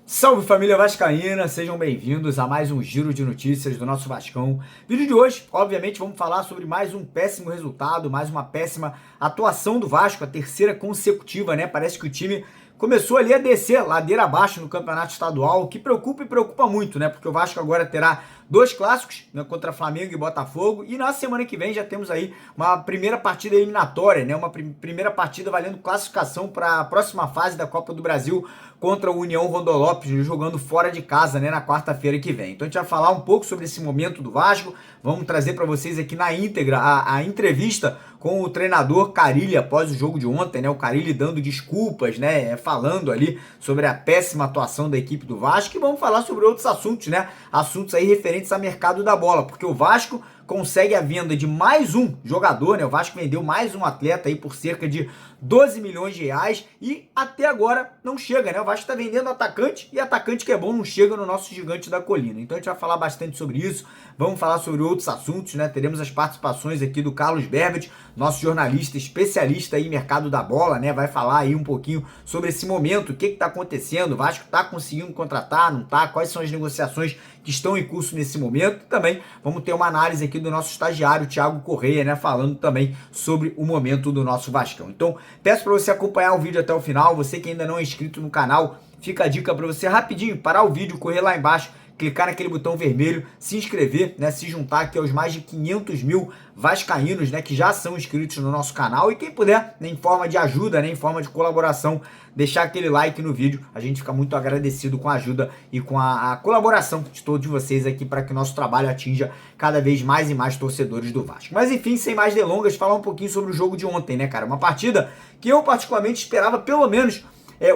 Salve família vascaína, sejam bem-vindos a mais um giro de notícias do nosso Vascão. Vídeo de hoje, obviamente, vamos falar sobre mais um péssimo resultado, mais uma péssima atuação do Vasco, a terceira consecutiva, né? Parece que o time começou ali a descer ladeira abaixo no campeonato estadual, o que preocupa e preocupa muito, né? Porque o Vasco agora terá dois clássicos, né, contra Flamengo e Botafogo, e na semana que vem já temos aí uma primeira partida eliminatória, né? Uma primeira partida valendo classificação para a próxima fase da Copa do Brasil contra o União Rondonópolis, jogando fora de casa, né, na quarta-feira que vem. Então a gente vai falar um pouco sobre esse momento do Vasco, vamos trazer para vocês aqui na íntegra a entrevista com o treinador Carille após o jogo de ontem, né? O Carille dando desculpas, né? Falando ali sobre a péssima atuação da equipe do Vasco, e vamos falar sobre outros assuntos, né? Assuntos aí referentes ao mercado da bola, porque o Vasco consegue a venda de mais um jogador, né? O Vasco vendeu mais um atleta aí por cerca de 12 milhões de reais e até agora não chega, né? O Vasco tá vendendo atacante e atacante que é bom não chega no nosso gigante da colina. Então a gente vai falar bastante sobre isso, vamos falar sobre outros assuntos, né? Teremos as participações aqui do Carlos Berbet, nosso jornalista especialista aí em mercado da bola, né? Vai falar aí um pouquinho sobre esse momento, o que tá acontecendo, o Vasco tá conseguindo contratar, não tá? Quais são as negociações que estão em curso nesse momento. E também vamos ter uma análise aqui do nosso estagiário, Thiago Correia, né, falando também sobre o momento do nosso Vascão. Então, peço para você acompanhar o vídeo até o final. Você que ainda não é inscrito no canal, fica a dica para você rapidinho parar o vídeo, correr lá embaixo, clicar naquele botão vermelho, se inscrever, né, se juntar aqui aos mais de 500 mil vascaínos, né, que já são inscritos no nosso canal, e quem puder, né, em forma de ajuda, né, em forma de colaboração, deixar aquele like no vídeo. A gente fica muito agradecido com a ajuda e com a colaboração de todos vocês aqui para que o nosso trabalho atinja cada vez mais e mais torcedores do Vasco. Mas enfim, sem mais delongas, falar um pouquinho sobre o jogo de ontem, né, cara? Uma partida que eu particularmente esperava pelo menos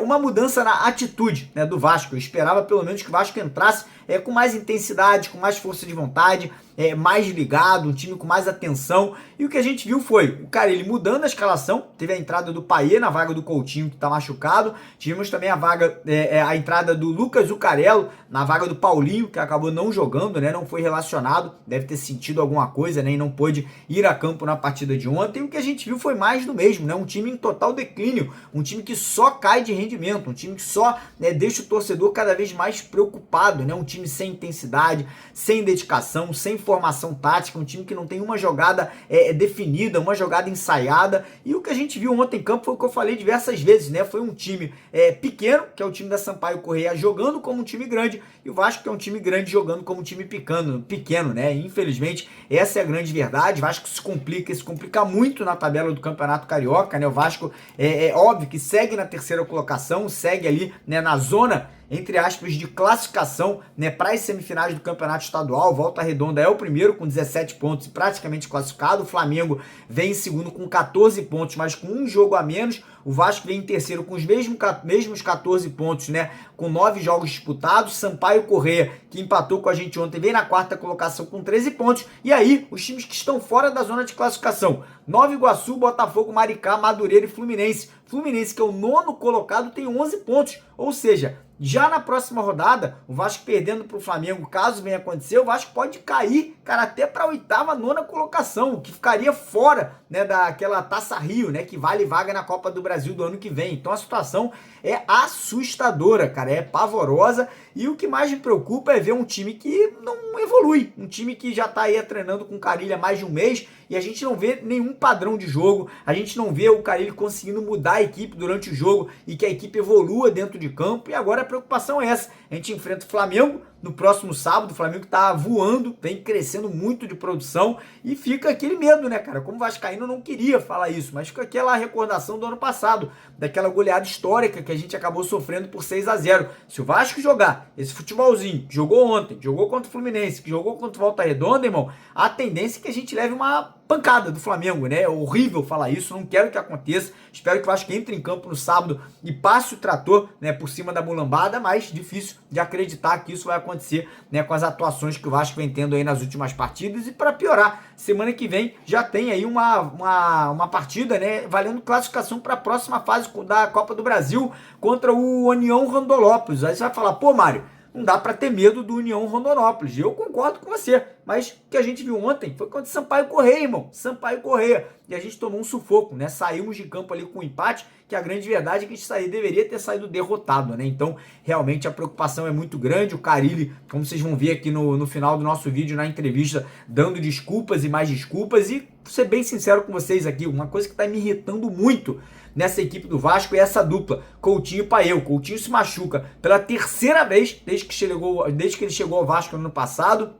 uma mudança na atitude, né, do Vasco. Eu esperava pelo menos que o Vasco entrasse com mais intensidade, com mais força de vontade, mais ligado, um time com mais atenção. E o que a gente viu foi o cara ele mudando a escalação. Teve a entrada do Payet na vaga do Coutinho, que está machucado. Tivemos também a entrada do Lucas Zucarello na vaga do Paulinho, que acabou não jogando, né, não foi relacionado, deve ter sentido alguma coisa, né, e não pôde ir a campo na partida de ontem. E o que a gente viu foi mais do mesmo, né, um time em total declínio, um time que só cai de rendimento, um time que só, né, deixa o torcedor cada vez mais preocupado, né, um time sem intensidade, sem dedicação, sem formação tática, um time que não tem uma jogada definida, uma jogada ensaiada. E o que a gente viu ontem em campo foi o que eu falei diversas vezes, né? Foi um time pequeno, que é o time da Sampaio Corrêa, jogando como um time grande, e o Vasco que é um time grande jogando como um time pequeno, né? E, infelizmente, essa é a grande verdade. O Vasco se complica muito na tabela do Campeonato Carioca, né? O Vasco é óbvio que segue na terceira colocação, segue ali, né, na zona, entre aspas, de classificação, né, para as semifinais do Campeonato Estadual. Volta Redonda é o primeiro com 17 pontos e praticamente classificado. O Flamengo vem em segundo com 14 pontos, mas com um jogo a menos. O Vasco vem em terceiro com os mesmos 14 pontos, né, com 9 jogos disputados. Sampaio Corrêa, que empatou com a gente ontem, vem na quarta colocação com 13 pontos. E aí, os times que estão fora da zona de classificação: Nova Iguaçu, Botafogo, Maricá, Madureira e Fluminense. Fluminense, que é o nono colocado, tem 11 pontos. Ou seja, já na próxima rodada, o Vasco perdendo para o Flamengo, caso venha acontecer, o Vasco pode cair, cara, até para a oitava, nona colocação, o que ficaria fora, né, daquela Taça Rio, né, que vale vaga na Copa do Brasil do ano que vem. Então a situação é assustadora, cara, é pavorosa. E o que mais me preocupa é ver um time que não evolui, um time que já tá aí treinando com o Carille há mais de um mês e a gente não vê nenhum padrão de jogo, a gente não vê o Carille conseguindo mudar a equipe durante o jogo e que a equipe evolua dentro de campo. E agora a preocupação é essa: a gente enfrenta o Flamengo no próximo sábado. O Flamengo tá voando, vem crescendo muito de produção, e fica aquele medo, né, cara? Como vascaíno, eu não queria falar isso, mas fica aquela recordação do ano passado, daquela goleada histórica que a gente acabou sofrendo por 6-0. Se o Vasco jogar esse futebolzinho que jogou ontem, que jogou contra o Fluminense, que jogou contra o Volta Redonda, irmão, a tendência é que a gente leve uma pancada do Flamengo, né? É horrível falar isso, não quero que aconteça. Espero que o Vasco entre em campo no sábado e passe o trator, né, por cima da mulambada, mas difícil de acreditar que isso vai acontecer, né, com as atuações que o Vasco vem tendo aí nas últimas partidas. E para piorar, semana que vem já tem aí uma partida, né, valendo classificação para a próxima fase da Copa do Brasil contra o União Rondonópolis. Aí você vai falar: pô, Mário, não dá para ter medo do União Rondonópolis. Eu concordo com você, mas o que a gente viu ontem foi contra o Sampaio Corrêa, irmão. Sampaio Corrêa. E a gente tomou um sufoco, né? Saímos de campo ali com um empate, que a grande verdade é que a gente deveria ter saído derrotado, né? Então, realmente a preocupação é muito grande. O Carille, como vocês vão ver aqui no final do nosso vídeo, na entrevista, dando desculpas e mais desculpas. E, vou ser bem sincero com vocês aqui, uma coisa que tá me irritando muito nessa equipe do Vasco é essa dupla, Coutinho e Paê. Coutinho se machuca pela terceira vez desde que ele chegou ao Vasco no ano passado.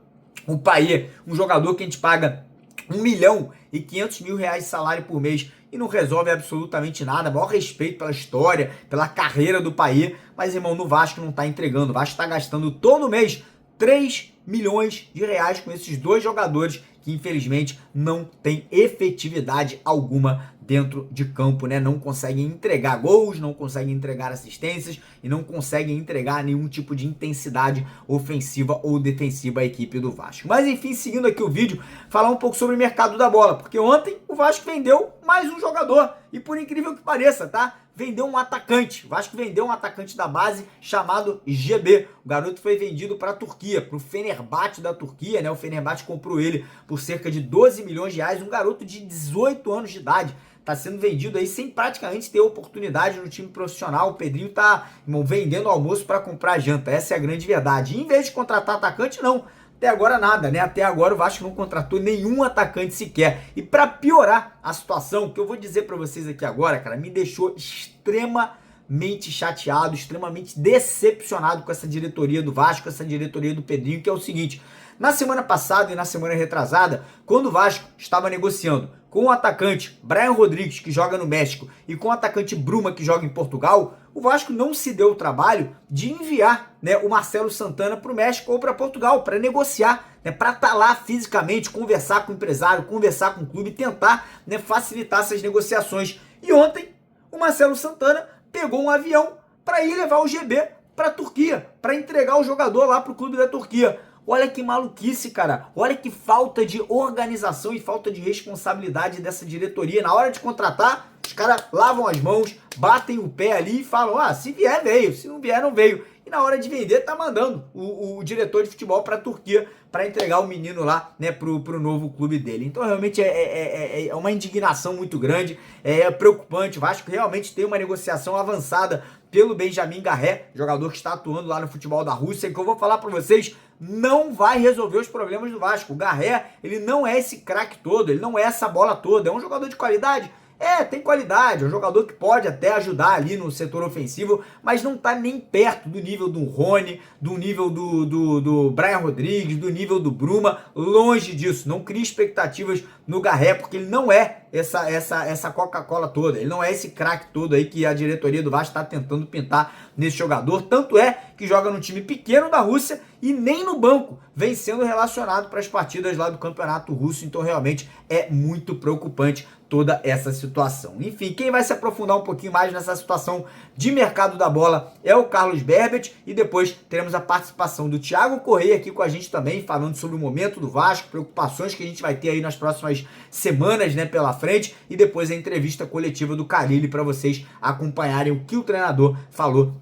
O Paê, um jogador que a gente paga 1.500.000 reais de salário por mês e não resolve absolutamente nada. Maior respeito pela história, pela carreira do Paê, mas, irmão, no Vasco não tá entregando. O Vasco tá gastando todo mês 3 milhões de reais com esses dois jogadores que, infelizmente, não tem efetividade alguma dentro de campo, né? Não conseguem entregar gols, não conseguem entregar assistências e não conseguem entregar nenhum tipo de intensidade ofensiva ou defensiva à equipe do Vasco. Mas, enfim, seguindo aqui o vídeo, falar um pouco sobre o mercado da bola, porque ontem o Vasco vendeu mais um jogador e, por incrível que pareça, tá? Vendeu um atacante. O Vasco vendeu um atacante da base chamado GB. O garoto foi vendido para a Turquia, para o Fenerbahçe da Turquia, né? O Fenerbahçe comprou ele por cerca de 12 milhões de reais. Um garoto de 18 anos de idade. Tá sendo vendido aí sem praticamente ter oportunidade no time profissional. O Pedrinho tá, irmão, vendendo almoço para comprar janta. Essa é a grande verdade. E em vez de contratar atacante, não. Até agora nada, né? Até agora o Vasco não contratou nenhum atacante sequer. E para piorar a situação, o que eu vou dizer para vocês aqui agora, cara, me deixou extremamente chateado, extremamente decepcionado com essa diretoria do Vasco, essa diretoria do Pedrinho, que é o seguinte: na semana passada e na semana retrasada, quando o Vasco estava negociando com o atacante Brian Rodrigues, que joga no México, e com o atacante Bruma, que joga em Portugal, o Vasco não se deu o trabalho de enviar, né, o Marcelo Santana para o México ou para Portugal, para negociar, né, para estar lá fisicamente, conversar com o empresário, conversar com o clube, tentar, né, facilitar essas negociações. E ontem, o Marcelo Santana pegou um avião para ir levar o GB para a Turquia, para entregar o jogador lá para o clube da Turquia. Olha que maluquice, cara. Olha que falta de organização e falta de responsabilidade dessa diretoria. Na hora de contratar, os caras lavam as mãos, batem o pé ali e falam: ah, se vier, veio. Se não vier, não veio. E na hora de vender, tá mandando o diretor de futebol para a Turquia para entregar o menino lá, né, pro novo clube dele. Então, realmente, é uma indignação muito grande, é preocupante. O Vasco realmente tem uma negociação avançada pelo Benjamin Garré, jogador que está atuando lá no futebol da Rússia, e que eu vou falar para vocês, não vai resolver os problemas do Vasco. O Garré, ele não é esse craque todo, ele não é essa bola toda, é um jogador de qualidade. Tem qualidade, é um jogador que pode até ajudar ali no setor ofensivo, mas não tá nem perto do nível do Rony, do nível do Brian Rodrigues, do nível do Bruma, longe disso. Não crie expectativas no Garré, porque ele não é essa Coca-Cola toda, ele não é esse craque todo aí que a diretoria do Vasco está tentando pintar nesse jogador, tanto é que joga num time pequeno da Rússia e nem no banco vem sendo relacionado para as partidas lá do campeonato russo. Então realmente é muito preocupante toda essa situação. Enfim, quem vai se aprofundar um pouquinho mais nessa situação de mercado da bola é o Carlos Berbet, e depois teremos a participação do Thiago Corrêa aqui com a gente também, falando sobre o momento do Vasco, preocupações que a gente vai ter aí nas próximas semanas, né, pela frente, e depois a entrevista coletiva do Carille para vocês acompanharem o que o treinador falou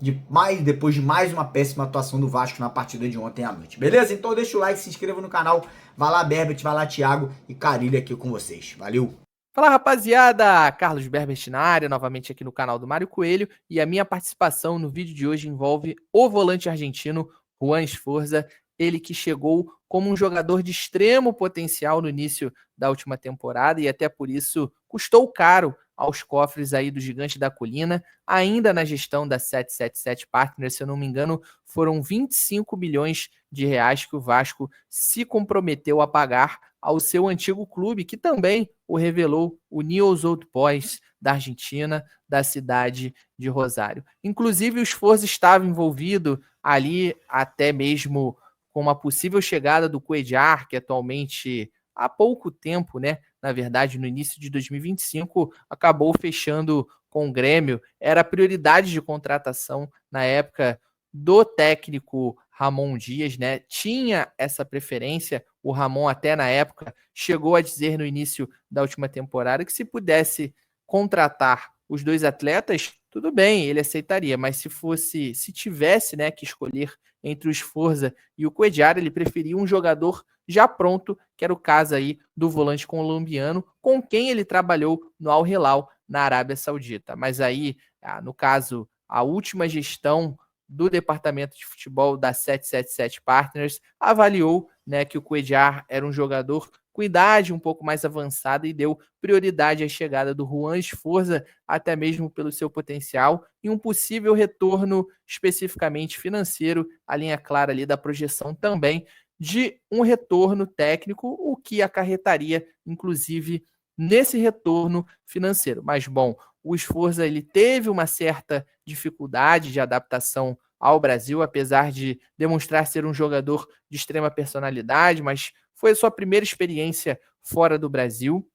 depois de mais uma péssima atuação do Vasco na partida de ontem à noite. Beleza? Então deixa o like, se inscreva no canal, vai lá Berbet, vai lá Thiago e Carille aqui com vocês. Valeu! Fala, rapaziada, Carlos Berbet na área, novamente aqui no canal do Mário Coelho, e a minha participação no vídeo de hoje envolve o volante argentino Juan Sforza, ele que chegou como um jogador de extremo potencial no início da última temporada e até por isso custou caro aos cofres aí do Gigante da Colina, ainda na gestão da 777 Partners, se eu não me engano, foram 25 milhões de reais que o Vasco se comprometeu a pagar ao seu antigo clube, que também o revelou, o Newell's Old Boys da Argentina, da cidade de Rosário. Inclusive, o Sforza estava envolvido ali até mesmo com uma possível chegada do Cuéllar, que atualmente, há pouco tempo, né, na verdade, no início de 2025, acabou fechando com o Grêmio. Era prioridade de contratação na época do técnico Ramon Dias, né? Tinha essa preferência. O Ramon até na época chegou a dizer no início da última temporada que se pudesse contratar os dois atletas, tudo bem, ele aceitaria, mas se tivesse, né, que escolher entre o Sforza e o Cuéllar, ele preferia um jogador já pronto, que era o caso aí do volante colombiano, com quem ele trabalhou no Al Hilal, na Arábia Saudita. Mas aí, no caso, a última gestão do departamento de futebol da 777 Partners avaliou, né, que o Cuéllar era um jogador com idade um pouco mais avançada e deu prioridade à chegada do Juan Sforza, até mesmo pelo seu potencial e um possível retorno especificamente financeiro, a linha clara ali da projeção também de um retorno técnico, o que acarretaria, inclusive, nesse retorno financeiro. Mas, bom, o Sforza ele teve uma certa dificuldade de adaptação ao Brasil, apesar de demonstrar ser um jogador de extrema personalidade, mas foi a sua primeira experiência fora do Brasil,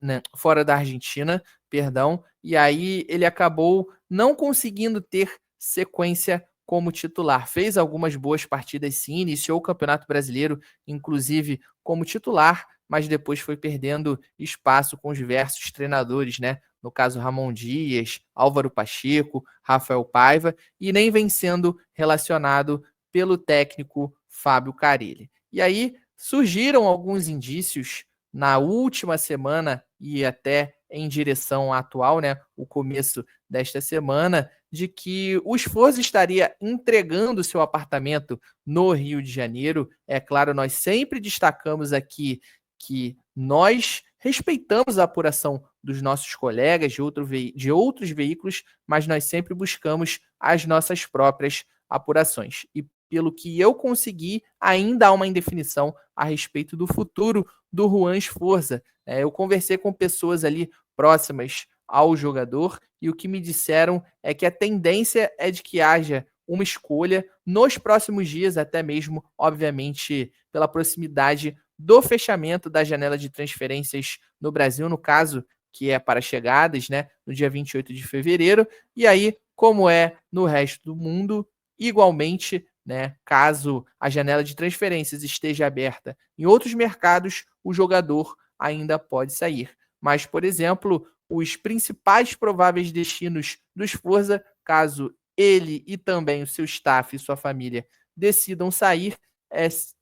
né, fora da Argentina, perdão, e aí ele acabou não conseguindo ter sequência como titular. Fez algumas boas partidas sim, iniciou o Campeonato Brasileiro, inclusive como titular, mas depois foi perdendo espaço com diversos treinadores, né? No caso, Ramon Dias, Álvaro Pacheco, Rafael Paiva, e nem vem sendo relacionado pelo técnico Fábio Carille. E aí surgiram alguns indícios na última semana e até em direção à atual, né, o começo desta semana, de que o Sforza estaria entregando seu apartamento no Rio de Janeiro. É claro, nós sempre destacamos aqui que nós respeitamos a apuração dos nossos colegas de outros veículos, mas nós sempre buscamos as nossas próprias apurações. E pelo que eu consegui, ainda há uma indefinição a respeito do futuro do Juan Sforza. Eu conversei com pessoas ali próximas ao jogador e o que me disseram é que a tendência é de que haja uma escolha nos próximos dias, até mesmo, obviamente, pela proximidade do fechamento da janela de transferências no Brasil, no caso, que é para chegadas, né, no dia 28 de fevereiro, e aí, como é no resto do mundo, igualmente, né, caso a janela de transferências esteja aberta em outros mercados, o jogador ainda pode sair. Mas, por exemplo, os principais prováveis destinos do Sforza, caso ele e também o seu staff e sua família decidam sair,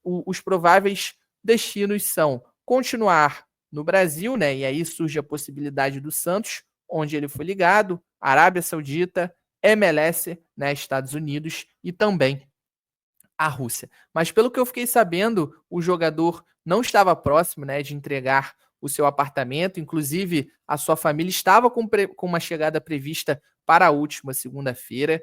os prováveis destinos são continuar no Brasil, né? E aí surge a possibilidade do Santos, onde ele foi ligado, Arábia Saudita, MLS, né, Estados Unidos e também a Rússia. Mas pelo que eu fiquei sabendo, o jogador não estava próximo, né, de entregar o seu apartamento, inclusive a sua família estava com uma chegada prevista para a última segunda-feira,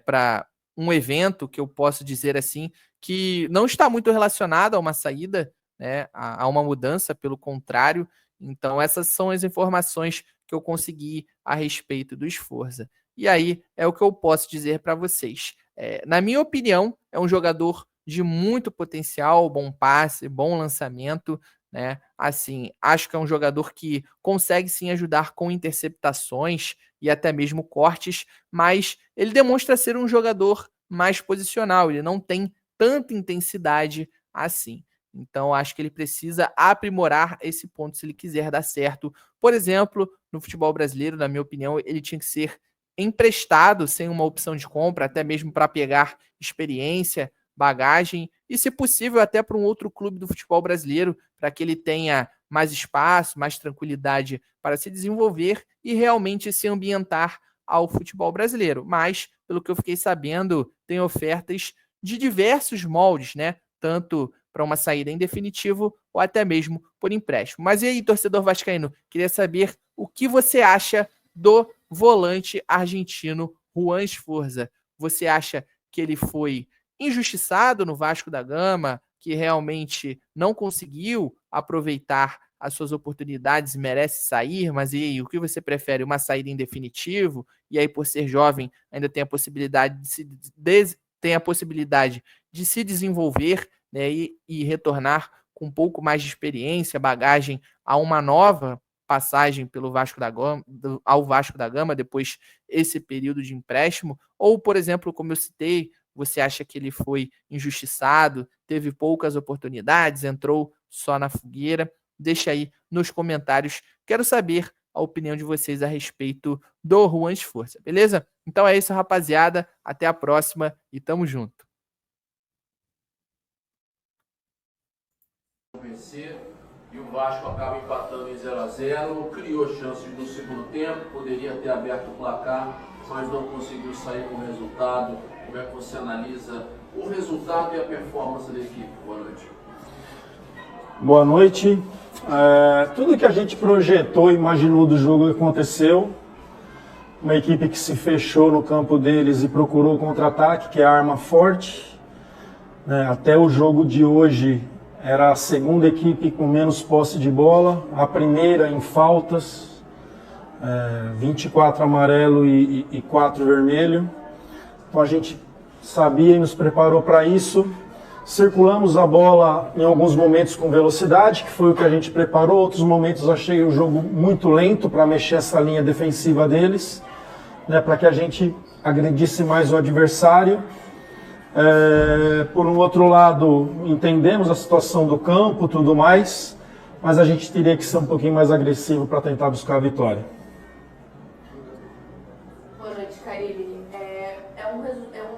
para um evento que eu posso dizer assim, que não está muito relacionado a uma saída, né, a uma mudança, pelo contrário. Então essas são as informações que eu consegui a respeito do Sforza. E aí é o que eu posso dizer para vocês. Na minha opinião, é um jogador de muito potencial, bom passe, bom lançamento, né? Assim, acho que é um jogador que consegue sim ajudar com interceptações e até mesmo cortes, mas ele demonstra ser um jogador mais posicional, ele não tem tanta intensidade assim. Então, acho que ele precisa aprimorar esse ponto se ele quiser dar certo. Por exemplo, no futebol brasileiro, na minha opinião, ele tinha que ser emprestado sem uma opção de compra, até mesmo para pegar experiência, bagagem e, se possível, até para um outro clube do futebol brasileiro, para que ele tenha mais espaço, mais tranquilidade para se desenvolver e realmente se ambientar ao futebol brasileiro. Mas, pelo que eu fiquei sabendo, tem ofertas de diversos moldes, né? Tanto para uma saída em definitivo ou até mesmo por empréstimo. Mas e aí, torcedor vascaíno, queria saber o que você acha do volante argentino Juan Sforza. Você acha que ele foi injustiçado no Vasco da Gama, que realmente não conseguiu aproveitar as suas oportunidades, merece sair, mas e aí, o que você prefere? Uma saída em definitivo? E aí, por ser jovem, ainda tem a possibilidade de se desenvolver, né, e retornar com um pouco mais de experiência, bagagem a uma nova passagem pelo Vasco da Gama, ao Vasco da Gama, depois esse período de empréstimo, ou, por exemplo, como eu citei, você acha que ele foi injustiçado, teve poucas oportunidades, entrou só na fogueira? Deixa aí nos comentários. Quero saber a opinião de vocês a respeito do Juan Esforza, beleza? Então é isso, rapaziada. Até a próxima e tamo junto. E o Vasco acaba empatando em 0-0, criou chances no segundo tempo, poderia ter aberto o placar, mas não conseguiu sair com o resultado. Como é que você analisa o resultado e a performance da equipe? Boa noite. Boa noite. Tudo que a gente projetou e imaginou do jogo aconteceu. Uma equipe que se fechou no campo deles e procurou o contra-ataque, que é a arma forte. Até o jogo de hoje era a segunda equipe com menos posse de bola, a primeira em faltas, 24 amarelo e 4 vermelho. Então a gente sabia e nos preparou para isso. Circulamos a bola em alguns momentos com velocidade, que foi o que a gente preparou. Outros momentos achei o jogo muito lento para mexer essa linha defensiva deles, para que a gente agredisse mais o adversário. Por um outro lado, entendemos a situação do campo, tudo mais, mas a gente teria que ser um pouquinho mais agressivo para tentar buscar a vitória. Boa noite, Carille. É um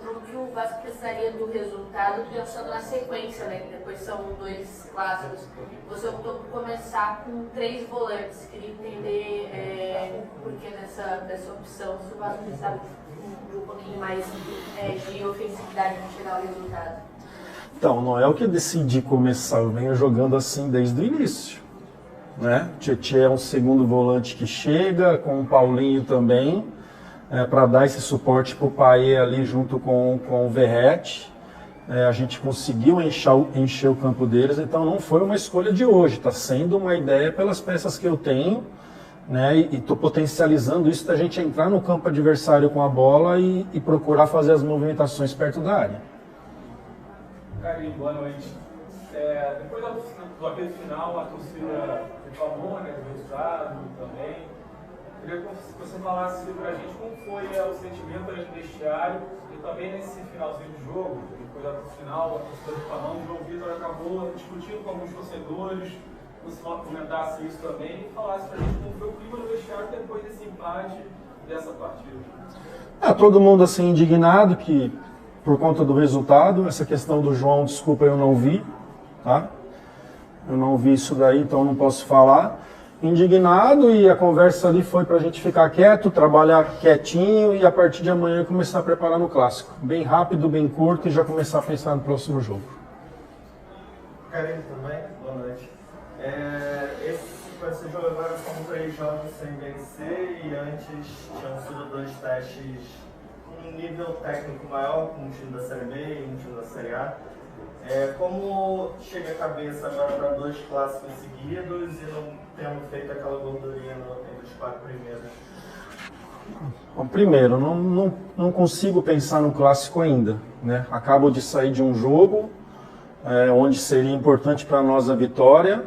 jogo que o Vasco precisaria do resultado, pensando na sequência, né? Que depois são 2 clássicos. Você optou por começar com 3 volantes. Queria entender por que dessa opção, se o Vasco precisava de um pouquinho mais de ofensividade para chegar ao resultado. Então, não é o que eu decidi começar, eu venho jogando assim desde o início. Tietê é um segundo volante que chega, com o Paulinho também, para dar esse suporte para o Paê ali junto com o Verratti. A gente conseguiu encher o campo deles, então não foi uma escolha de hoje, está sendo uma ideia pelas peças que eu tenho, e estou potencializando isso da gente entrar no campo adversário com a bola e procurar fazer as movimentações perto da área. Carille, boa noite. Depois do apelo final, a torcida reclamou do resultado também. Queria que você falasse pra gente como foi o sentimento aí no vestiário e também nesse finalzinho do jogo, depois do apelo final, a torcida reclamando, o João Vitor acabou discutindo com alguns torcedores. Você comentasse isso também e falasse pra gente como foi o clima do vestiário depois desse empate dessa partida. Todo mundo assim indignado que por conta do resultado, essa questão do João, desculpa, eu não vi, tá? Eu não vi isso daí, então não posso falar. Indignado, e a conversa ali foi pra gente ficar quieto, trabalhar quietinho e a partir de amanhã começar a preparar no clássico. Bem rápido, bem curto e já começar a pensar no próximo jogo. Carille também, boa noite. Esse jogo agora são 3 jogos sem vencer e antes tinham sido 2 testes com um nível técnico maior, com um time da Série B e um time da Série A. Como chega a cabeça agora para 2 clássicos seguidos e não tendo feito aquela gordurinha entre os 4 primeiros? Bom, primeiro, não consigo pensar no clássico ainda. Acabo de sair de um jogo onde seria importante para nós a vitória.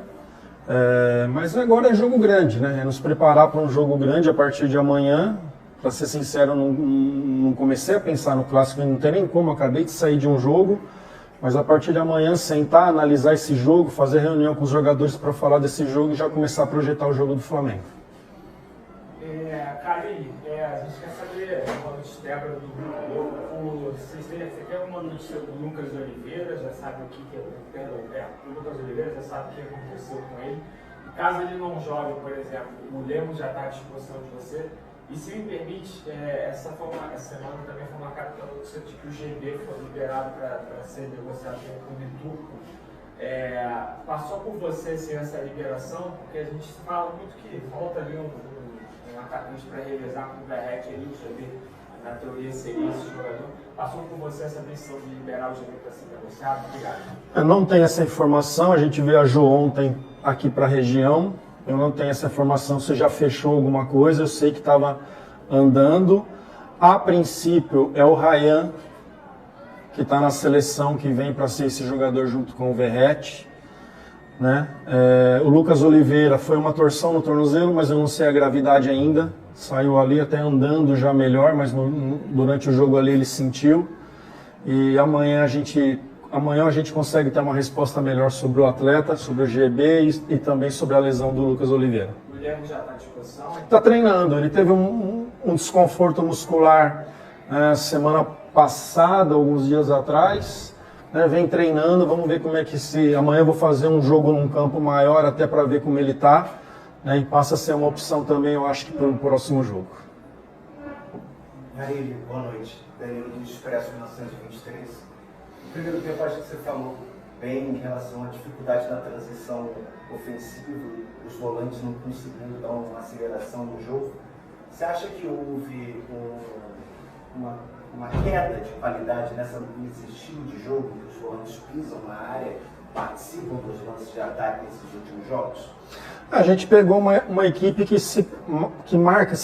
Mas agora é jogo grande, É nos preparar para um jogo grande a partir de amanhã. Para ser sincero, não comecei a pensar no clássico, não tem nem como, acabei de sair de um jogo. Mas a partir de amanhã, sentar, analisar esse jogo, fazer reunião com os jogadores para falar desse jogo e já começar a projetar o jogo do Flamengo. Carille, a gente quer saber uma notícia Débora do grupo. Você quer uma notícia do Lucas Oliveira, já sabe o que o Lucas Oliveira já sabe o que aconteceu com ele. Caso ele não jogue, por exemplo, o Lemos já está à disposição de você. E se me permite, essa semana também foi marcada pela notícia de que o GB foi liberado para ser negociado com o clube turco. Passou por você essa liberação, porque a gente fala muito que falta ali um atacante para revezar com o Verratti ali, o GB, na teoria seria esse jogador. Passou por você essa decisão de liberar o GB para ser negociado? Obrigado. Eu não tenho essa informação, a gente viajou ontem aqui para a região. Eu não tenho essa informação se já fechou alguma coisa, eu sei que estava andando. A princípio é o Ryan, que está na seleção, que vem para ser esse jogador junto com o Verratti. O Lucas Oliveira foi uma torção no tornozelo, mas eu não sei a gravidade ainda. Saiu ali até andando já melhor, mas durante o jogo ali ele sentiu. E amanhã a gente consegue ter uma resposta melhor sobre o atleta, sobre o GB e também sobre a lesão do Lucas Oliveira. Guilherme já está à disposição? Está treinando, ele teve um desconforto muscular semana passada, alguns dias atrás, né, vem treinando, vamos ver como é que amanhã eu vou fazer um jogo num campo maior até para ver como ele está, né, e passa a ser uma opção também, eu acho que para o próximo jogo. Marília, boa noite. Danilo do Expresso 1923. No primeiro tempo, acho que você falou bem em relação à dificuldade da transição ofensiva, os volantes não conseguindo dar uma aceleração no jogo. Você acha que houve uma queda de qualidade nesse estilo de jogo, que os volantes pisam na área, participam dos lances de ataque nesses últimos jogos? A gente pegou uma equipe que se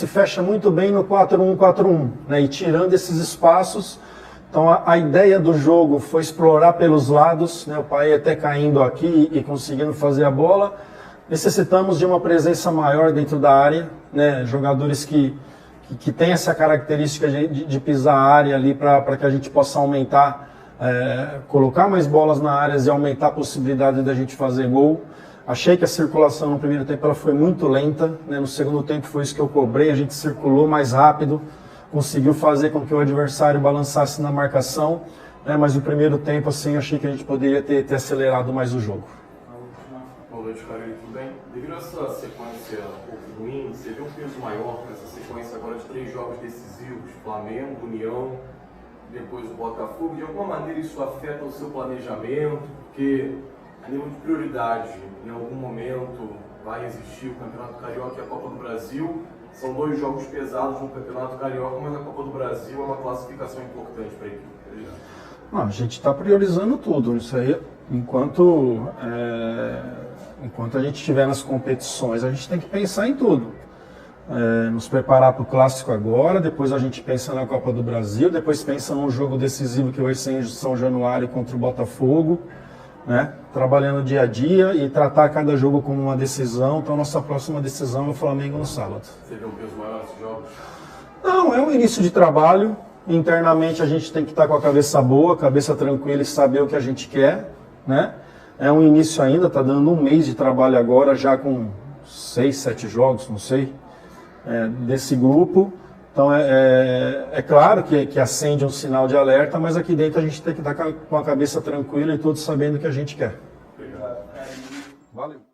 fecha muito bem no 4-1-4-1, né, e tirando esses espaços. Então a ideia do jogo foi explorar pelos lados, né, o Paê até caindo aqui e conseguindo fazer a bola. Necessitamos de uma presença maior dentro da área, né, jogadores que têm essa característica de pisar a área ali para que a gente possa aumentar, colocar mais bolas na área e aumentar a possibilidade da gente fazer gol. Achei que a circulação no primeiro tempo ela foi muito lenta, né, no segundo tempo foi isso que eu cobrei, a gente circulou mais rápido, conseguiu fazer com que o adversário balançasse na marcação, né, mas no primeiro tempo assim, achei que a gente poderia ter acelerado mais o jogo. Boa noite, Carolina, tudo bem? Devido a essa sequência um pouco ruim, você vê um peso maior nessa sequência agora de 3 jogos decisivos, Flamengo, União, depois o Botafogo, de alguma maneira isso afeta o seu planejamento, porque a nível de prioridade, em algum momento vai existir o Campeonato Carioca e a Copa do Brasil. São 2 jogos pesados no Campeonato Carioca, mas a Copa do Brasil é uma classificação importante para a equipe. Não, a gente está priorizando tudo. Isso aí, enquanto a gente estiver nas competições, a gente tem que pensar em tudo. Nos preparar para o Clássico agora, depois a gente pensa na Copa do Brasil, depois pensa num jogo decisivo que vai ser em São Januário contra o Botafogo. Né? Trabalhando dia a dia e tratar cada jogo como uma decisão. Então, nossa próxima decisão é o Flamengo no sábado. Você vê um peso maior nesses jogos? Não, é um início de trabalho. Internamente, a gente tem que estar com a cabeça boa, cabeça tranquila e saber o que a gente quer. Né? É um início ainda, está dando um mês de trabalho agora, já com 6, 7 jogos, não sei, desse grupo. Então, é claro que acende um sinal de alerta, mas aqui dentro a gente tem que estar com a cabeça tranquila e todos sabendo o que a gente quer. Obrigado. Valeu.